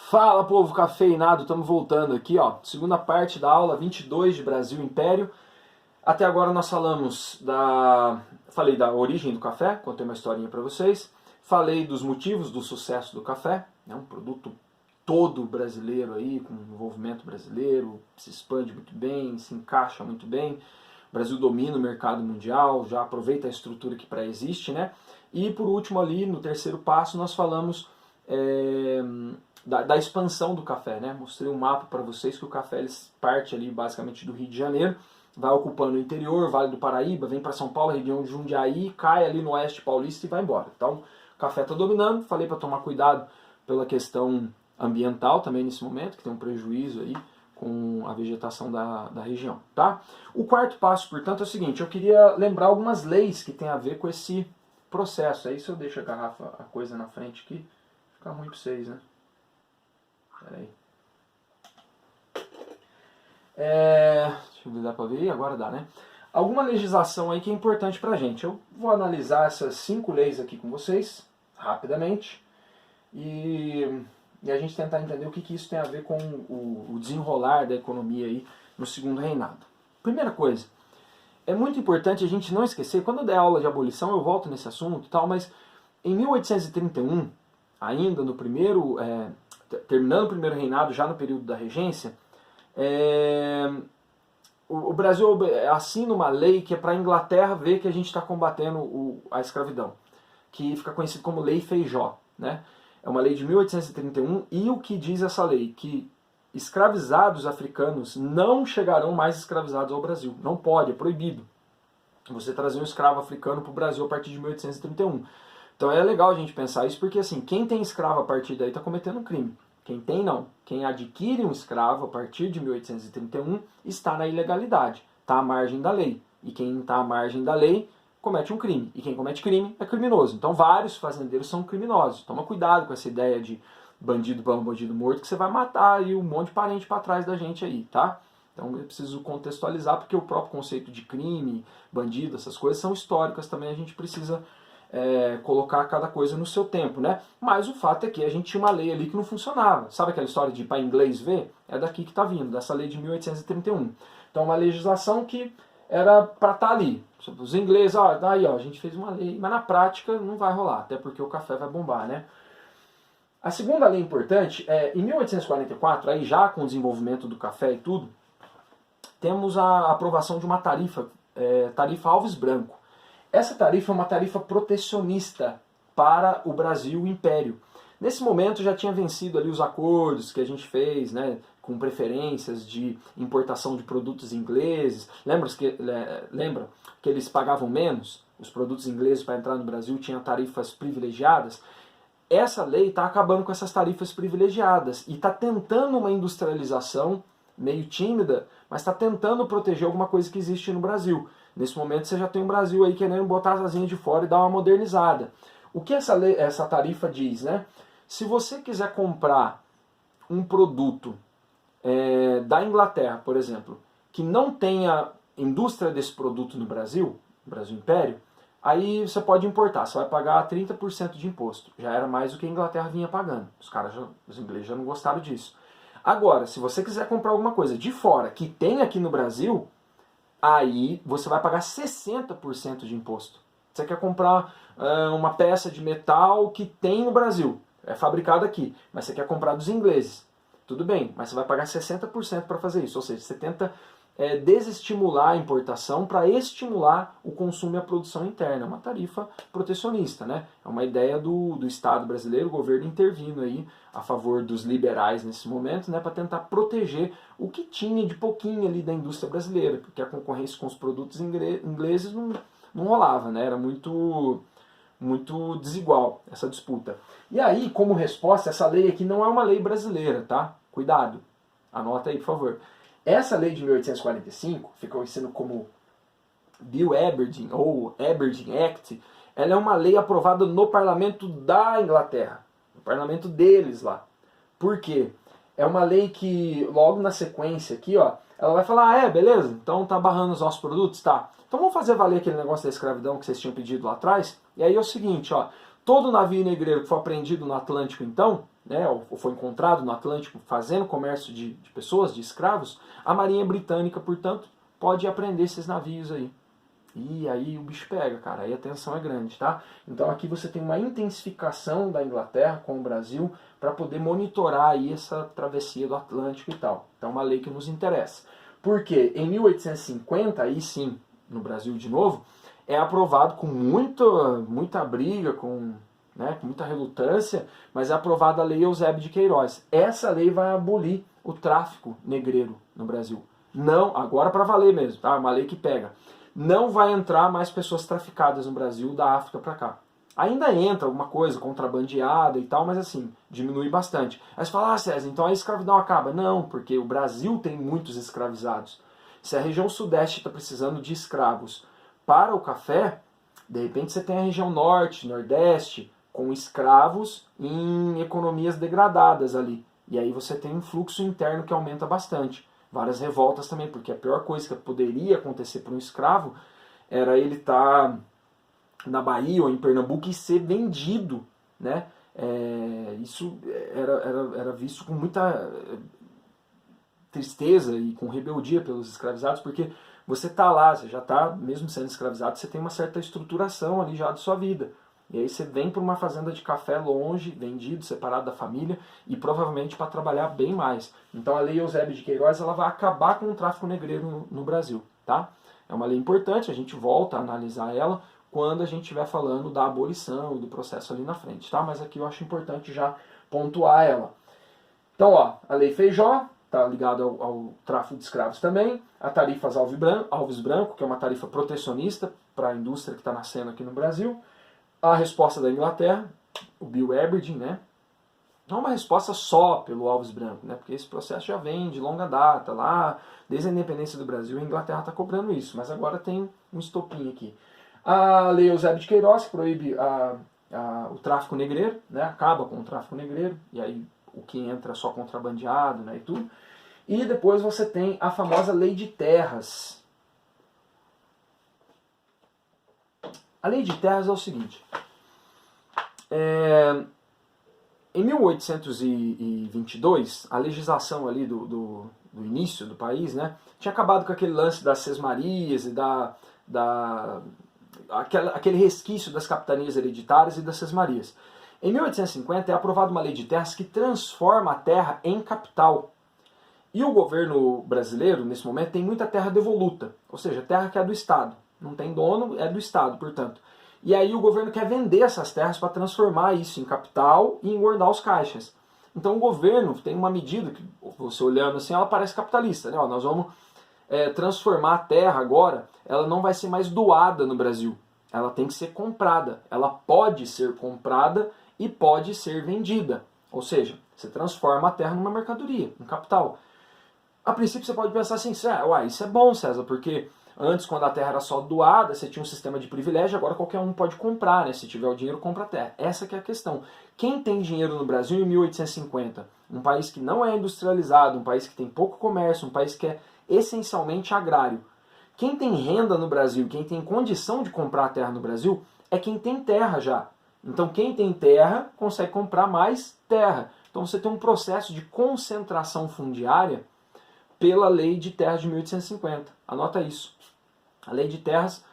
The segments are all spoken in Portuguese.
Fala, povo cafeinado, estamos voltando aqui, ó, segunda parte da aula 22 de Brasil Império. Até agora nós falei da origem do café, contei uma historinha para vocês. Falei dos motivos do sucesso do café, né, um produto todo brasileiro aí, com envolvimento brasileiro, se expande muito bem, se encaixa muito bem. O Brasil domina o mercado mundial, já aproveita a estrutura que pré-existe, né? E por último ali, no terceiro passo, nós falamos da expansão do café, né? Mostrei um mapa para vocês que o café parte ali basicamente do Rio de Janeiro, vai ocupando o interior, Vale do Paraíba, vem para São Paulo, região de Jundiaí, cai ali no oeste paulista e vai embora. Então, o café está dominando, falei para tomar cuidado pela questão ambiental também nesse momento, que tem um prejuízo aí com a vegetação da região, tá? O quarto passo, portanto, é o seguinte, eu queria lembrar algumas leis que tem a ver com esse processo. Aí se eu deixo a coisa na frente aqui, fica ruim para vocês, né? Peraí. Deixa eu ver, dá pra ver? Agora dá, né? Alguma legislação aí que é importante pra gente. Eu vou analisar essas 5 leis aqui com vocês, rapidamente, e a gente tentar entender o que isso tem a ver com o desenrolar da economia aí no segundo reinado. Primeira coisa, é muito importante a gente não esquecer, quando eu der aula de abolição eu volto nesse assunto e tal, mas em 1831, ainda no primeiro... terminando o primeiro reinado, já no período da regência, o Brasil assina uma lei que é para a Inglaterra ver que a gente está combatendo a escravidão, que fica conhecido como Lei Feijó, né? É uma lei de 1831 e o que diz essa lei? Que escravizados africanos não chegarão mais escravizados ao Brasil. Não pode, é proibido você trazer um escravo africano para o Brasil a partir de 1831. Então é legal a gente pensar isso, porque assim, quem tem escravo a partir daí está cometendo um crime. Quem tem, não. Quem adquire um escravo a partir de 1831 está na ilegalidade, está à margem da lei. E quem está à margem da lei comete um crime. E quem comete crime é criminoso. Então vários fazendeiros são criminosos. Toma cuidado com essa ideia de bandido bom, bandido morto, que você vai matar aí um monte de parente para trás da gente aí, tá? Então eu preciso contextualizar, porque o próprio conceito de crime, bandido, essas coisas são históricas também, a gente precisa... colocar cada coisa no seu tempo, né? Mas o fato é que a gente tinha uma lei ali que não funcionava. Sabe aquela história de ir para inglês ver? É daqui que está vindo, dessa lei de 1831. Então uma legislação que era para estar ali. Os ingleses, daí a gente fez uma lei, mas na prática não vai rolar, até porque o café vai bombar, né? A segunda lei importante é, em 1844, aí já com o desenvolvimento do café e tudo, temos a aprovação de uma tarifa, tarifa Alves Branco. Essa tarifa é uma tarifa protecionista para o Brasil Império. Nesse momento já tinha vencido ali os acordos que a gente fez, né, com preferências de importação de produtos ingleses. Lembra que eles pagavam menos? Os produtos ingleses para entrar no Brasil tinham tarifas privilegiadas. Essa lei está acabando com essas tarifas privilegiadas e está tentando uma industrialização meio tímida, mas está tentando proteger alguma coisa que existe no Brasil. Nesse momento você já tem um Brasil aí querendo botar as asinhas de fora e dar uma modernizada. O que essa tarifa diz, né? Se você quiser comprar um produto da Inglaterra, por exemplo, que não tenha indústria desse produto no Brasil Império, aí você pode importar, você vai pagar 30% de imposto. Já era mais do que a Inglaterra vinha pagando. Os ingleses já não gostaram disso. Agora, se você quiser comprar alguma coisa de fora que tem aqui no Brasil, aí você vai pagar 60% de imposto. Você quer comprar uma peça de metal que tem no Brasil, é fabricada aqui, mas você quer comprar dos ingleses. Tudo bem, mas você vai pagar 60% para fazer isso. Ou seja, você tenta desestimular a importação para estimular o consumo e a produção interna. É uma tarifa protecionista, né? É uma ideia do Estado brasileiro, o governo intervindo aí a favor dos liberais nesse momento, né, para tentar proteger o que tinha de pouquinho ali da indústria brasileira, porque a concorrência com os produtos ingleses não rolava, né? Era muito desigual essa disputa. E aí, como resposta, essa lei aqui não é uma lei brasileira, tá? Cuidado, anota aí, por favor. Essa lei de 1845, ficou conhecida como Bill Aberdeen, ou Aberdeen Act, ela é uma lei aprovada no parlamento da Inglaterra, no parlamento deles lá. Por quê? É uma lei que, logo na sequência aqui, ó, ela vai falar, beleza, então tá barrando os nossos produtos, tá. Então vamos fazer valer aquele negócio da escravidão que vocês tinham pedido lá atrás. E aí é o seguinte, ó, todo navio negreiro que for apreendido no Atlântico, então, né, ou foi encontrado no Atlântico fazendo comércio de pessoas, de escravos, a Marinha Britânica, portanto, pode apreender esses navios aí. E aí o bicho pega, cara, aí a tensão é grande, tá? Então aqui você tem uma intensificação da Inglaterra com o Brasil para poder monitorar aí essa travessia do Atlântico e tal. Então é uma lei que nos interessa. Porque em 1850, aí sim, no Brasil de novo, é aprovado com muita briga, com muita relutância, mas é aprovada a Lei Eusébio de Queiroz. Essa lei vai abolir o tráfico negreiro no Brasil. Não, agora para valer mesmo, tá? Uma lei que pega. Não vai entrar mais pessoas traficadas no Brasil da África para cá. Ainda entra alguma coisa contrabandeada e tal, mas assim, diminui bastante. Aí você fala, César, então a escravidão acaba. Não, porque o Brasil tem muitos escravizados. Se a região sudeste está precisando de escravos para o café, de repente você tem a região norte, nordeste, com escravos em economias degradadas ali. E aí você tem um fluxo interno que aumenta bastante. Várias revoltas também, porque a pior coisa que poderia acontecer para um escravo era ele estar na Bahia ou em Pernambuco e ser vendido, né? Isso era visto com muita tristeza e com rebeldia pelos escravizados, porque você está lá, você já está, mesmo sendo escravizado, você tem uma certa estruturação ali já da sua vida. E aí você vem para uma fazenda de café longe, vendido, separado da família, e provavelmente para trabalhar bem mais. Então a Lei Eusébio de Queiroz ela vai acabar com o tráfico negreiro no Brasil, tá? É uma lei importante, a gente volta a analisar ela quando a gente estiver falando da abolição, do processo ali na frente, tá? Mas aqui eu acho importante já pontuar ela. Então, ó, a Lei Feijó está ligada ao tráfico de escravos também, a tarifas Alves Branco, que é uma tarifa protecionista para a indústria que está nascendo aqui no Brasil, a resposta da Inglaterra, o Bill Aberdeen, né? Não é uma resposta só pelo Alves Branco, né? Porque esse processo já vem de longa data, lá desde a independência do Brasil, a Inglaterra está cobrando isso, mas agora tem um estopim aqui. A Lei Eusébio de Queiroz, que proíbe o tráfico negreiro, né? Acaba com o tráfico negreiro, e aí o que entra é só contrabandeado, né? E tudo. E depois você tem a famosa Lei de Terras. A Lei de Terras é o seguinte, em 1822, a legislação ali do início do país, né, tinha acabado com aquele lance das sesmarias e aquele resquício das capitanias hereditárias e das sesmarias. Em 1850 é aprovada uma lei de terras que transforma a terra em capital. E o governo brasileiro, nesse momento, tem muita terra devoluta, ou seja, terra que é do Estado. Não tem dono, é do Estado, portanto. E aí o governo quer vender essas terras para transformar isso em capital e engordar os caixas. Então o governo tem uma medida que, você olhando assim, ela parece capitalista, né? Ó, nós vamos transformar a terra agora, ela não vai ser mais doada no Brasil. Ela tem que ser comprada. Ela pode ser comprada e pode ser vendida. Ou seja, você transforma a terra numa mercadoria, um capital. A princípio você pode pensar assim, isso é bom, César, porque antes, quando a terra era só doada, você tinha um sistema de privilégio, agora qualquer um pode comprar, né? Se tiver o dinheiro, compra a terra. Essa que é a questão. Quem tem dinheiro no Brasil em 1850? Um país que não é industrializado, um país que tem pouco comércio, um país que é essencialmente agrário. Quem tem renda no Brasil, quem tem condição de comprar a terra no Brasil, é quem tem terra já. Então quem tem terra consegue comprar mais terra. Então você tem um processo de concentração fundiária pela Lei de Terras de 1850. Anota isso. A Lei de Terras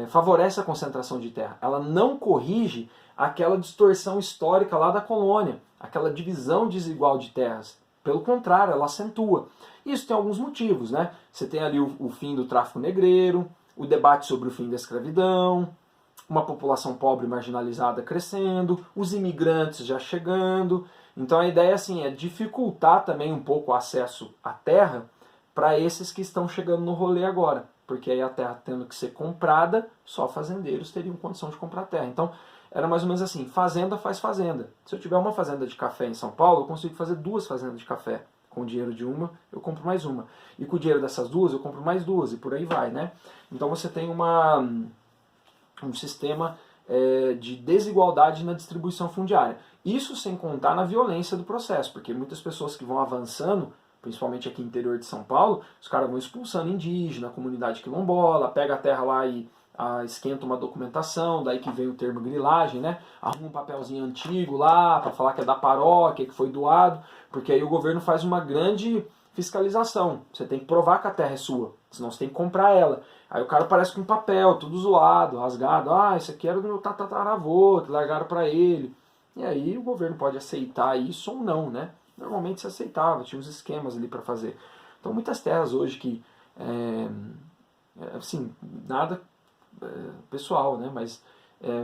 favorece a concentração de terra. Ela não corrige aquela distorção histórica lá da colônia, aquela divisão desigual de terras. Pelo contrário, ela acentua. Isso tem alguns motivos, né? Você tem ali o fim do tráfico negreiro, o debate sobre o fim da escravidão, uma população pobre e marginalizada crescendo, os imigrantes já chegando. Então a ideia assim, é dificultar também um pouco o acesso à terra para esses que estão chegando no rolê agora. Porque aí a terra tendo que ser comprada, só fazendeiros teriam condição de comprar a terra. Então era mais ou menos assim, fazenda faz fazenda. Se eu tiver uma fazenda de café em São Paulo, eu consigo fazer 2 fazendas de café. Com o dinheiro de uma, eu compro mais uma. E com o dinheiro dessas 2, eu compro mais 2. E por aí vai, né? Então você tem um sistema de desigualdade na distribuição fundiária. Isso sem contar na violência do processo, porque muitas pessoas que vão avançando, principalmente aqui no interior de São Paulo, os caras vão expulsando indígena, comunidade quilombola, pega a terra lá e esquenta uma documentação, daí que vem o termo grilagem, né? Arruma um papelzinho antigo lá para falar que é da paróquia, que foi doado, porque aí o governo faz uma grande fiscalização. Você tem que provar que a terra é sua, senão você tem que comprar ela. Aí o cara aparece com um papel, tudo zoado, rasgado. Ah, isso aqui era do meu tataravô, largaram para ele. E aí o governo pode aceitar isso ou não, né? Normalmente se aceitava, tinha uns esquemas ali para fazer. Então muitas terras hoje que, assim, nada pessoal, né? Mas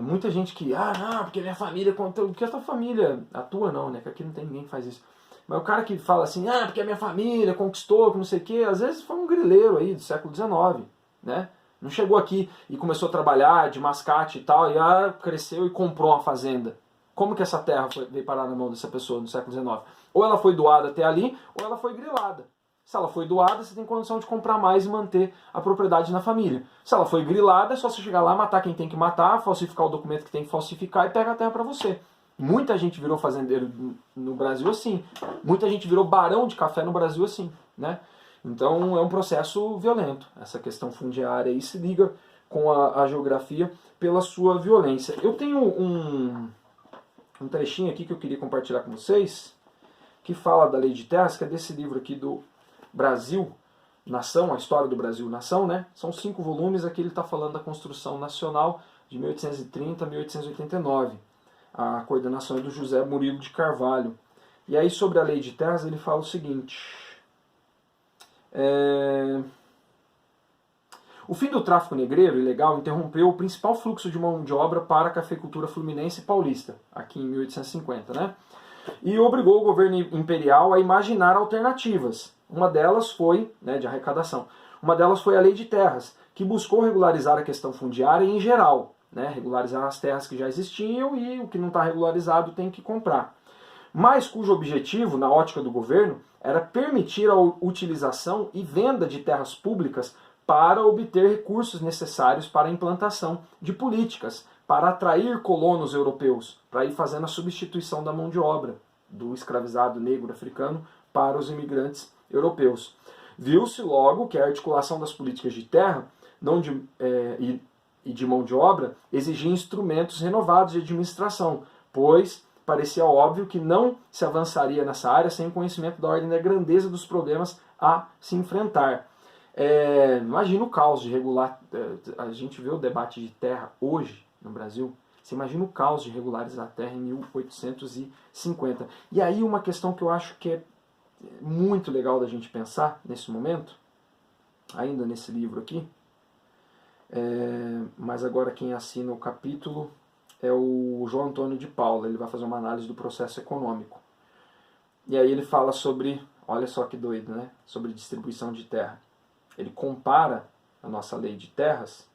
muita gente que, não, porque minha família conta, porque a tua família, a tua não, né? Que aqui não tem ninguém que faz isso. Mas o cara que fala assim, porque a minha família conquistou, que não sei o quê, às vezes foi um grileiro aí do século XIX, né? Não chegou aqui e começou a trabalhar de mascate e tal, e cresceu e comprou uma fazenda. Como que essa terra veio parar na mão dessa pessoa no século XIX? Ou ela foi doada até ali, ou ela foi grilada. Se ela foi doada, você tem condição de comprar mais e manter a propriedade na família. Se ela foi grilada, é só você chegar lá, matar quem tem que matar, falsificar o documento que tem que falsificar e pega a terra para você. Muita gente virou fazendeiro no Brasil assim. Muita gente virou barão de café no Brasil assim, né? Então é um processo violento. Essa questão fundiária aí se liga com a geografia pela sua violência. Eu tenho um trechinho aqui que eu queria compartilhar com vocês, que fala da Lei de Terras, que é desse livro aqui do Brasil, Nação, a história do Brasil, Nação, né? São 5 volumes, aqui ele está falando da construção nacional de 1830 a 1889. A coordenação é do José Murilo de Carvalho. E aí sobre a Lei de Terras ele fala o seguinte... O fim do tráfico negreiro ilegal interrompeu o principal fluxo de mão de obra para a cafeicultura fluminense e paulista, aqui em 1850, né? E obrigou o governo imperial a imaginar alternativas. Uma delas foi, de arrecadação, uma delas foi a Lei de Terras, que buscou regularizar a questão fundiária em geral, regularizar as terras que já existiam e o que não está regularizado tem que comprar. Mas cujo objetivo, na ótica do governo, era permitir a utilização e venda de terras públicas para obter recursos necessários para a implantação de políticas, para atrair colonos europeus, para ir fazendo a substituição da mão de obra do escravizado negro africano para os imigrantes europeus. Viu-se logo que a articulação das políticas de terra e de mão de obra exigia instrumentos renovados de administração, pois parecia óbvio que não se avançaria nessa área sem conhecimento da ordem da grandeza dos problemas a se enfrentar. Imagina o caos de regular... A gente vê o debate de terra hoje no Brasil. Você imagina o caos de regularizar a terra em 1850. E aí uma questão que eu acho que é muito legal da gente pensar nesse momento, ainda nesse livro aqui, mas agora quem assina o capítulo é o João Antônio de Paula. Ele vai fazer uma análise do processo econômico. E aí ele fala sobre, olha só que doido, né? Sobre distribuição de terra. Ele compara a nossa lei de terras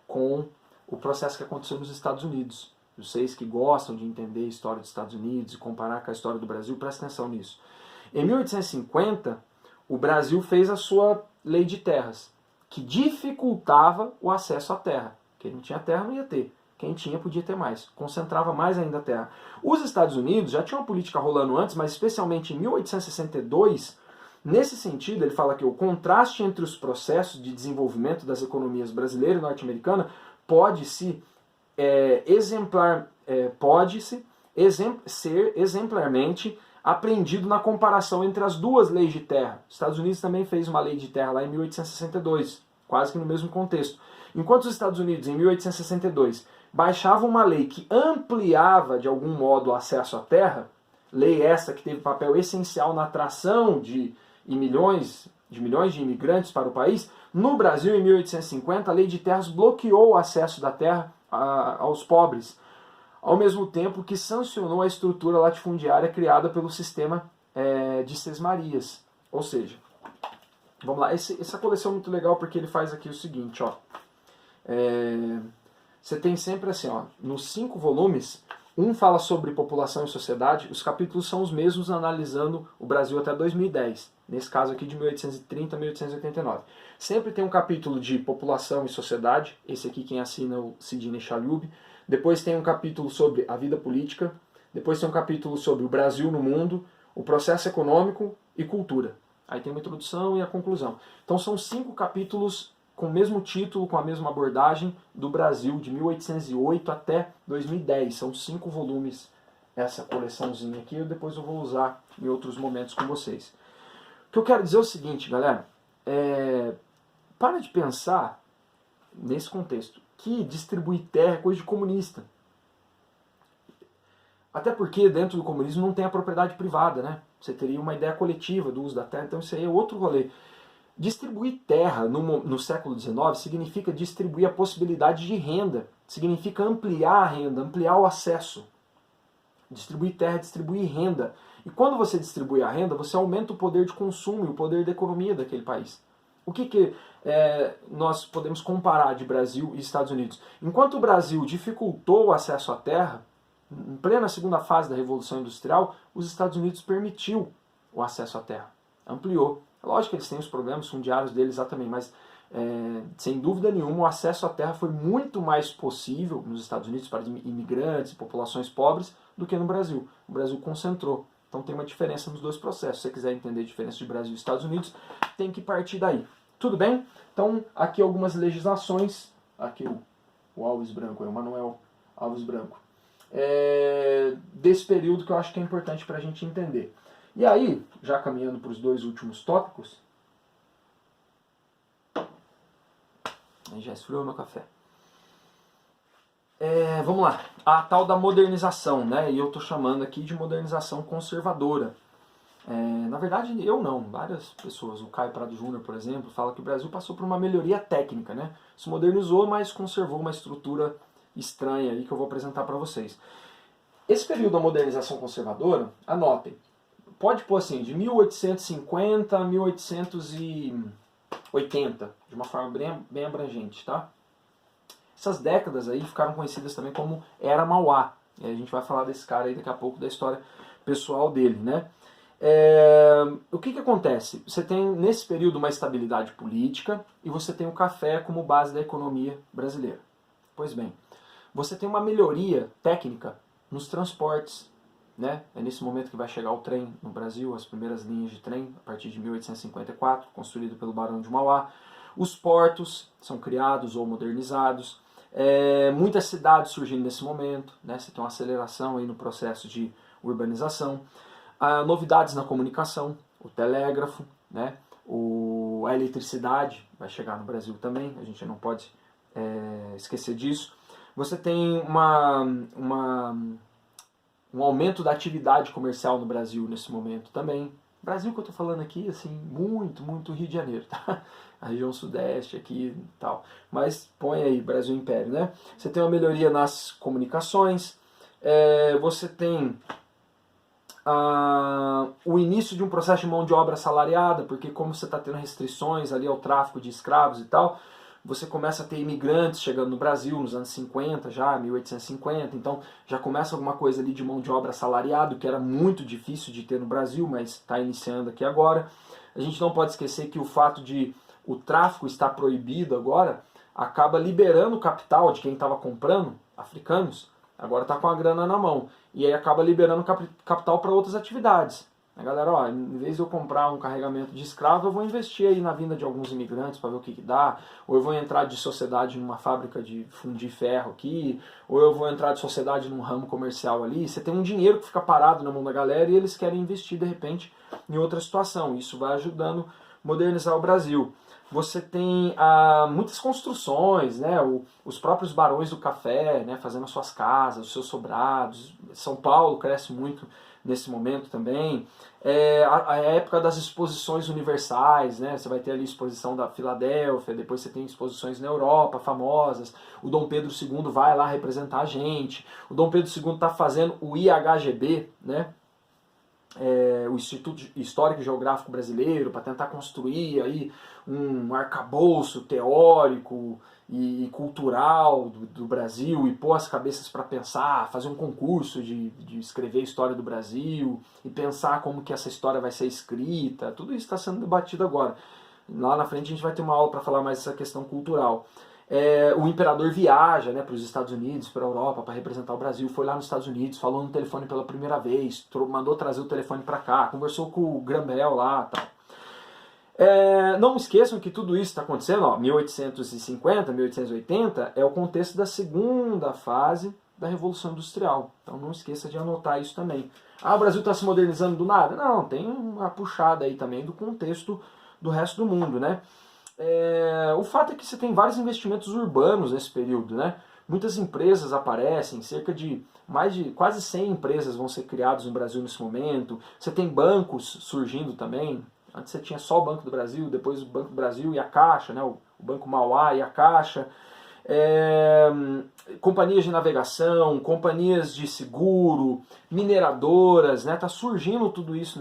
com o processo que aconteceu nos Estados Unidos. Vocês que gostam de entender a história dos Estados Unidos e comparar com a história do Brasil, prestem atenção nisso. Em 1850, o Brasil fez a sua lei de terras, que dificultava o acesso à terra. Quem não tinha terra não ia ter. Quem tinha podia ter mais. Concentrava mais ainda a terra. Os Estados Unidos já tinham uma política rolando antes, mas especialmente em 1862, nesse sentido, ele fala que o contraste entre os processos de desenvolvimento das economias brasileira e norte-americana pode-se ser exemplarmente aprendido na comparação entre as duas leis de terra. Os Estados Unidos também fez uma lei de terra lá em 1862, quase que no mesmo contexto. Enquanto os Estados Unidos, em 1862, baixavam uma lei que ampliava de algum modo o acesso à terra, lei essa que teve papel essencial na atração de milhões de imigrantes para o país, no Brasil, em 1850, a lei de terras bloqueou o acesso da terra aos pobres, ao mesmo tempo que sancionou a estrutura latifundiária criada pelo sistema de sesmarias. Ou seja, vamos lá, essa coleção é muito legal porque ele faz aqui o seguinte, ó. Você tem sempre assim, ó, nos 5 volumes, um fala sobre população e sociedade, os capítulos são os mesmos analisando o Brasil até 2010, nesse caso aqui de 1830 a 1889. Sempre tem um capítulo de população e sociedade, esse aqui quem assina é o Sidney Chalhoub. Depois tem um capítulo sobre a vida política, depois tem um capítulo sobre o Brasil no mundo, o processo econômico e cultura. Aí tem uma introdução e a conclusão. Então são 5 capítulos com o mesmo título, com a mesma abordagem do Brasil, de 1808 até 2010. São 5 volumes essa coleçãozinha aqui, depois eu vou usar em outros momentos com vocês. O que eu quero dizer é o seguinte, galera, para de pensar nesse contexto que distribuir terra é coisa de comunista. Até porque dentro do comunismo não tem a propriedade privada, né? Você teria uma ideia coletiva do uso da terra, então isso aí é outro rolê. Distribuir terra no século XIX significa distribuir a possibilidade de renda, significa ampliar a renda, ampliar o acesso. Distribuir terra é distribuir renda. E quando você distribui a renda, você aumenta o poder de consumo e o poder de economia daquele país. O que nós podemos comparar de Brasil e Estados Unidos? Enquanto o Brasil dificultou o acesso à terra, em plena segunda fase da Revolução Industrial, os Estados Unidos permitiu o acesso à terra, ampliou. É lógico que eles têm os problemas fundiários deles lá também, mas sem dúvida nenhuma o acesso à terra foi muito mais possível nos Estados Unidos para imigrantes e populações pobres do que no Brasil. O Brasil concentrou. Então tem uma diferença nos dois processos. Se você quiser entender a diferença de Brasil e Estados Unidos, tem que partir daí. Tudo bem? Então aqui algumas legislações. Aqui o Alves Branco, o Manuel Alves Branco. Desse período que eu acho que é importante para a gente entender. E aí, já caminhando para os 2 últimos tópicos, aí já esfriou meu café. Vamos lá, a tal da modernização, né? E eu estou chamando aqui de modernização conservadora. Na verdade, eu não, várias pessoas, o Caio Prado Júnior, por exemplo, fala que o Brasil passou por uma melhoria técnica, né? Se modernizou, mas conservou uma estrutura estranha aí que eu vou apresentar para vocês. Esse período da modernização conservadora, anotem, pode pôr assim, de 1850 a 1880, de uma forma bem abrangente, tá? Essas décadas aí ficaram conhecidas também como Era Mauá. E a gente vai falar desse cara aí daqui a pouco, da história pessoal dele, né? O que acontece? Você tem nesse período uma estabilidade política e você tem o café como base da economia brasileira. Pois bem, você tem uma melhoria técnica nos transportes, né? É nesse momento que vai chegar o trem no Brasil, as primeiras linhas de trem, a partir de 1854, construído pelo Barão de Mauá. Os portos são criados ou modernizados. Muitas cidades surgindo nesse momento, né? Você tem uma aceleração aí no processo de urbanização. Novidades na comunicação, o telégrafo, né? A eletricidade vai chegar no Brasil também, a gente não pode esquecer disso. Você tem um aumento da atividade comercial no Brasil nesse momento também. Brasil que eu estou falando aqui, assim, muito Rio de Janeiro, tá? A região sudeste aqui e tal. Mas põe aí, Brasil Império, né? Você tem uma melhoria nas comunicações, você tem o início de um processo de mão de obra assalariada, porque como você está tendo restrições ali ao tráfico de escravos e tal, você começa a ter imigrantes chegando no Brasil nos anos 50, já 1850, então já começa alguma coisa ali de mão de obra assalariado, que era muito difícil de ter no Brasil, mas está iniciando aqui agora. A gente não pode esquecer que o fato de o tráfico estar proibido agora, acaba liberando o capital de quem estava comprando, africanos, agora está com a grana na mão, e aí acaba liberando capital para outras atividades. Galera, ó, em vez de eu comprar um carregamento de escravo, eu vou investir aí na vinda de alguns imigrantes para ver o que dá, ou eu vou entrar de sociedade numa fábrica de fundir ferro aqui, ou eu vou entrar de sociedade num ramo comercial ali. Você tem um dinheiro que fica parado na mão da galera e eles querem investir de repente em outra situação. Isso vai ajudando a modernizar o Brasil. Você tem muitas construções, né? Os próprios barões do café, né? Fazendo as suas casas, os seus sobrados. São Paulo cresce muito nesse momento também. A época das exposições universais, né? Você vai ter ali a exposição da Filadélfia, depois você tem exposições na Europa famosas. O Dom Pedro II vai lá representar a gente. O Dom Pedro II está fazendo o IHGB, né? O Instituto Histórico e Geográfico Brasileiro, para tentar construir aí um arcabouço teórico e cultural do Brasil, e pôr as cabeças para pensar, fazer um concurso de escrever a história do Brasil, e pensar como que essa história vai ser escrita. Tudo isso está sendo debatido agora. Lá na frente a gente vai ter uma aula para falar mais dessa questão cultural. O imperador viaja, né, para os Estados Unidos, para a Europa, para representar o Brasil. Foi lá nos Estados Unidos, falou no telefone pela primeira vez, mandou trazer o telefone para cá, conversou com o Grambel lá, tal. Não esqueçam que tudo isso está acontecendo, ó, 1850, 1880, é o contexto da segunda fase da Revolução Industrial. Então não esqueça de anotar isso também. Ah, o Brasil está se modernizando do nada? Não, tem uma puxada aí também do contexto do resto do mundo, né? O fato é que você tem vários investimentos urbanos nesse período, né? Muitas empresas aparecem, cerca de quase 100 empresas vão ser criadas no Brasil nesse momento. Você tem bancos surgindo também. Antes você tinha só o Banco do Brasil, depois o Banco do Brasil e a Caixa, né? O Banco Mauá e a Caixa. Companhias de navegação, companhias de seguro, mineradoras, né? Tá surgindo tudo isso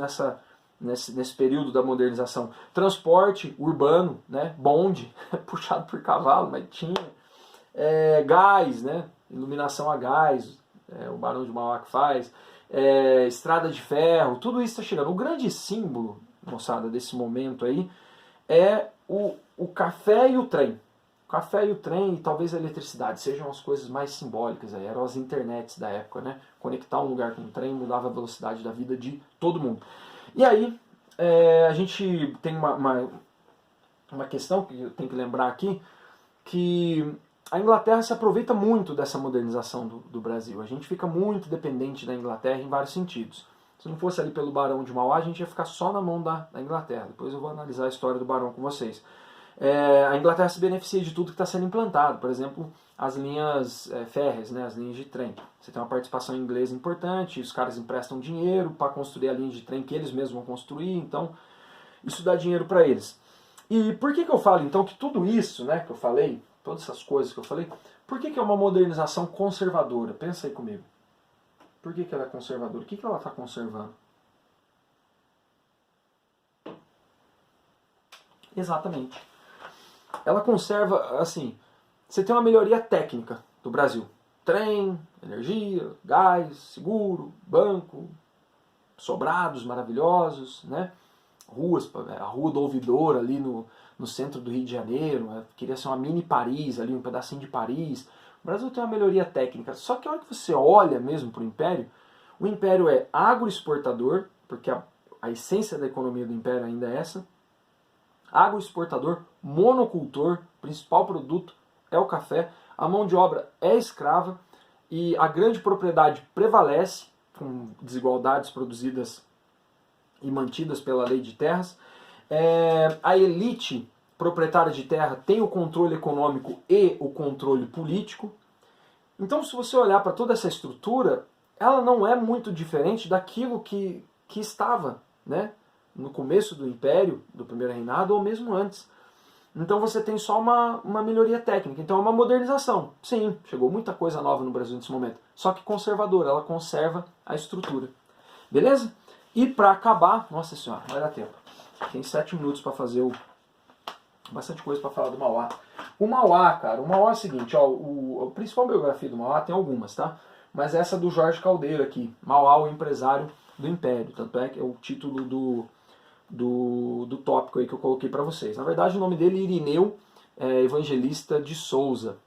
nesse período da modernização. Transporte urbano, né? Bonde, puxado por cavalo, mas tinha. Gás, né? Iluminação a gás, o Barão de Mauá que faz. Estrada de ferro, tudo isso está chegando. O grande símbolo, moçada, desse momento aí é o café e o trem. O café e o trem e talvez a eletricidade sejam as coisas mais simbólicas aí. Eram as internets da época, né? Conectar um lugar com um trem mudava a velocidade da vida de todo mundo. E aí, a gente tem uma questão que eu tenho que lembrar aqui, que a Inglaterra se aproveita muito dessa modernização do Brasil. A gente fica muito dependente da Inglaterra em vários sentidos. Se não fosse ali pelo Barão de Mauá, a gente ia ficar só na mão da Inglaterra. Depois eu vou analisar a história do Barão com vocês. A Inglaterra se beneficia de tudo que está sendo implantado. Por exemplo, as linhas férreas, né, as linhas de trem. Você tem uma participação inglesa importante, os caras emprestam dinheiro para construir a linha de trem que eles mesmos vão construir, então isso dá dinheiro para eles. E por que eu falo então que tudo isso, né, que eu falei, todas essas coisas que eu falei, por que é uma modernização conservadora? Pensa aí comigo. Por que ela é conservadora? O que ela está conservando? Exatamente. Ela conserva, assim, você tem uma melhoria técnica do Brasil. Trem, energia, gás, seguro, banco, sobrados maravilhosos, né? Ruas, a Rua do Ouvidor ali no centro do Rio de Janeiro, queria ser uma mini Paris ali, um pedacinho de Paris. O Brasil tem uma melhoria técnica, só que a hora que você olha mesmo para o Império é agroexportador, porque a essência da economia do Império ainda é essa, agroexportador, monocultor, principal produto é o café, a mão de obra é escrava e a grande propriedade prevalece, com desigualdades produzidas e mantidas pela lei de terras. A elite proprietária de terra tem o controle econômico e o controle político. Então, se você olhar para toda essa estrutura, ela não é muito diferente daquilo que estava, né, no começo do Império, do Primeiro Reinado, ou mesmo antes. Então você tem só uma melhoria técnica. Então é uma modernização. Sim, chegou muita coisa nova no Brasil nesse momento. Só que conservadora, ela conserva a estrutura. Beleza? E para acabar, nossa senhora, vai dar tempo. Tem 7 minutos para fazer bastante coisa para falar do Mauá. O Mauá, cara, o Mauá é o seguinte, ó, a principal biografia do Mauá tem algumas, tá? Mas essa do Jorge Caldeiro aqui, Mauá, o empresário do Império. Tanto é que é o título do tópico aí que eu coloquei para vocês. Na verdade, o nome dele é Irineu Evangelista de Souza.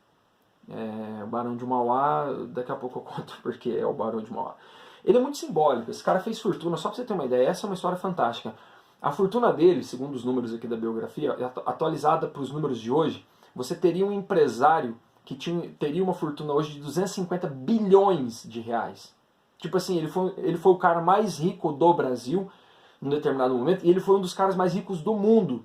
O Barão de Mauá, daqui a pouco eu conto porque é o Barão de Mauá. Ele é muito simbólico, esse cara fez fortuna, só para você ter uma ideia, essa é uma história fantástica. A fortuna dele, segundo os números aqui da biografia, atualizada para os números de hoje, você teria um empresário que teria uma fortuna hoje de 250 bilhões de reais. Tipo assim, ele foi o cara mais rico do Brasil, num determinado momento, e ele foi um dos caras mais ricos do mundo.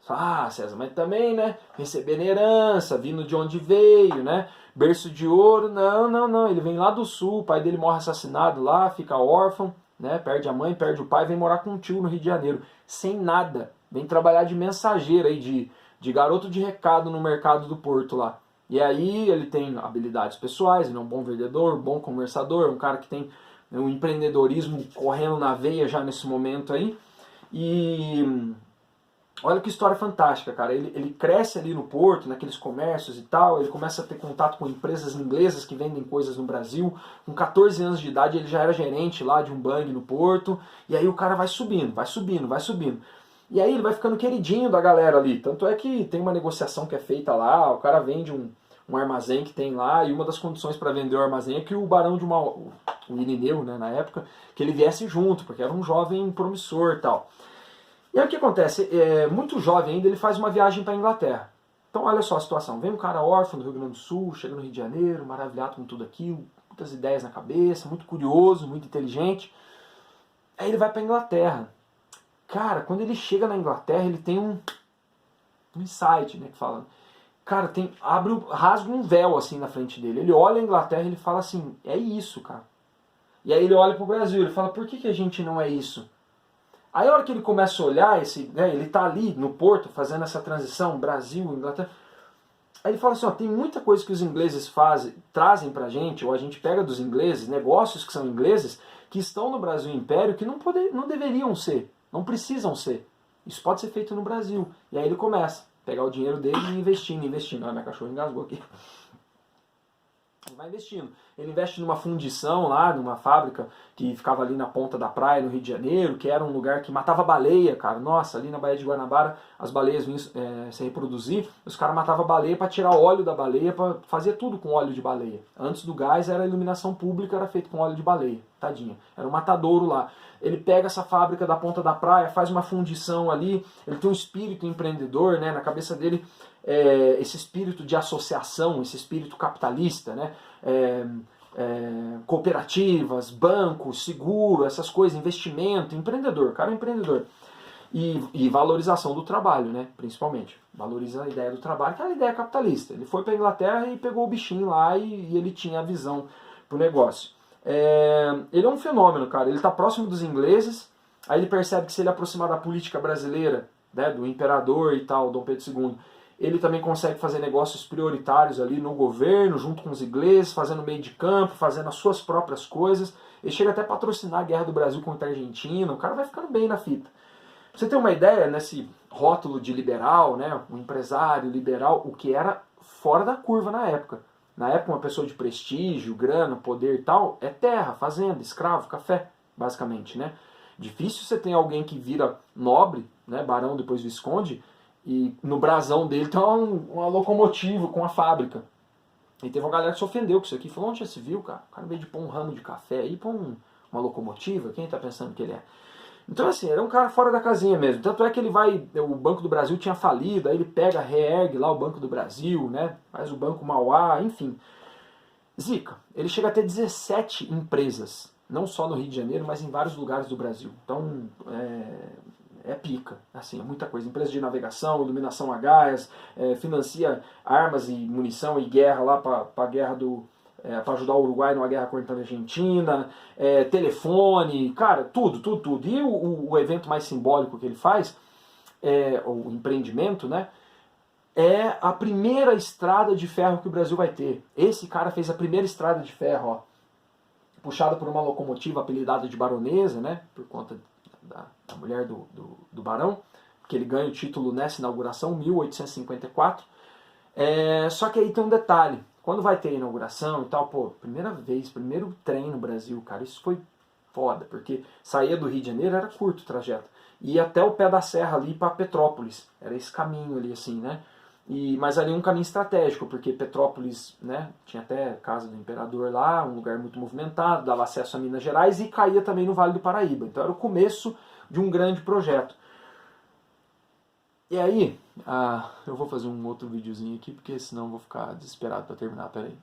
Ah, César, mas também, né, recebendo herança, vindo de onde veio, né, berço de ouro, não, ele vem lá do sul, o pai dele morre assassinado lá, fica órfão, né, perde a mãe, perde o pai, vem morar com um tio no Rio de Janeiro, sem nada, vem trabalhar de mensageiro aí, de garoto de recado no mercado do Porto lá. E aí ele tem habilidades pessoais, ele é um bom vendedor, bom conversador, um cara que tem um empreendedorismo correndo na veia já nesse momento aí. E olha que história fantástica, cara. Ele cresce ali no Porto, naqueles comércios e tal, ele começa a ter contato com empresas inglesas que vendem coisas no Brasil. Com 14 anos de idade ele já era gerente lá de um bang no Porto. E aí o cara vai subindo. E aí ele vai ficando queridinho da galera ali. Tanto é que tem uma negociação que é feita lá, o cara vende um armazém que tem lá, e uma das condições para vender o armazém é que o Barão de Mauá, o Irineu, né, na época, que ele viesse junto, porque era um jovem promissor e tal. E aí o que acontece? Muito jovem ainda, ele faz uma viagem para a Inglaterra. Então olha só a situação, vem um cara órfão do Rio Grande do Sul, chega no Rio de Janeiro, maravilhado com tudo aquilo, muitas ideias na cabeça, muito curioso, muito inteligente. Aí ele vai para a Inglaterra. Cara, quando ele chega na Inglaterra, ele tem um insight, né, que fala. Cara, rasga um véu assim na frente dele. Ele olha a Inglaterra e ele fala assim, é isso, cara. E aí ele olha pro Brasil, ele fala, por que a gente não é isso? Aí a hora que ele começa a olhar, ele tá ali no Porto, fazendo essa transição, Brasil, Inglaterra. Aí ele fala assim, ó, tem muita coisa que os ingleses trazem pra gente, ou a gente pega dos ingleses, negócios que são ingleses, que estão no Brasil Império, que não deveriam ser, não precisam ser. Isso pode ser feito no Brasil. E aí ele começa a pegar o dinheiro dele e investindo. Ah, minha cachorra engasgou aqui. Ele vai investindo. Ele investe numa fundição lá, numa fábrica que ficava ali na ponta da praia, no Rio de Janeiro, que era um lugar que matava baleia, cara. Nossa, ali na Baía de Guanabara, as baleias vinham se reproduzir, os caras matavam baleia para tirar óleo da baleia, para fazer tudo com óleo de baleia. Antes do gás, era a iluminação pública, era feito com óleo de baleia. Tadinha. Era um matadouro lá. Ele pega essa fábrica da ponta da praia, faz uma fundição ali, ele tem um espírito empreendedor, né, na cabeça dele, esse espírito de associação, esse espírito capitalista, né, cooperativas, bancos, seguro, essas coisas, investimento, empreendedor, cara é empreendedor. E valorização do trabalho, né, principalmente. Valoriza a ideia do trabalho, que é a ideia capitalista. Ele foi para a Inglaterra e pegou o bichinho lá e ele tinha a visão pro negócio. Ele é um fenômeno, cara. Ele está próximo dos ingleses, aí ele percebe que se ele aproximar da política brasileira, né, do imperador e tal, Dom Pedro II, ele também consegue fazer negócios prioritários ali no governo, junto com os ingleses, fazendo meio de campo, fazendo as suas próprias coisas. Ele chega até a patrocinar a Guerra do Brasil contra a Argentina, o cara vai ficando bem na fita. Pra você ter uma ideia, nesse rótulo de liberal, né, um empresário liberal, o que era fora da curva na época. Na época, uma pessoa de prestígio, grana, poder e tal, é terra, fazenda, escravo, café, basicamente, né? Difícil você ter alguém que vira nobre, né, barão, depois visconde, e no brasão dele tem uma locomotiva com uma fábrica. E teve uma galera que se ofendeu com isso aqui, falou, onde já se viu, cara? O cara veio de pôr um ramo de café aí, pôr uma locomotiva, quem tá pensando que ele é? Então, assim, era um cara fora da casinha mesmo. Tanto é que ele o Banco do Brasil tinha falido, aí ele pega, reergue lá o Banco do Brasil, né? Faz o Banco Mauá, enfim. Zica, ele chega a ter 17 empresas, não só no Rio de Janeiro, mas em vários lugares do Brasil. Então, é pica, assim, é muita coisa. Empresa de navegação, iluminação a gás, financia armas e munição e guerra lá para a guerra para ajudar o Uruguai numa guerra contra a Argentina, telefone, cara, tudo. E o evento mais simbólico que ele faz, o empreendimento, né, é a primeira estrada de ferro que o Brasil vai ter. Esse cara fez a primeira estrada de ferro, ó, puxada por uma locomotiva apelidada de baronesa, né, por conta da mulher do barão, que ele ganha o título nessa inauguração, 1854. Só que aí tem um detalhe. Quando vai ter a inauguração e tal, pô, primeira vez, primeiro trem no Brasil, cara, isso foi foda, porque saía do Rio de Janeiro, era curto o trajeto, ia até o pé da serra ali para Petrópolis, era esse caminho ali assim, né? Mas ali um caminho estratégico, porque Petrópolis, né, tinha até a casa do imperador lá, um lugar muito movimentado, dava acesso a Minas Gerais e caía também no Vale do Paraíba, então era o começo de um grande projeto. E aí, eu vou fazer um outro videozinho aqui, porque senão eu vou ficar desesperado para terminar, peraí.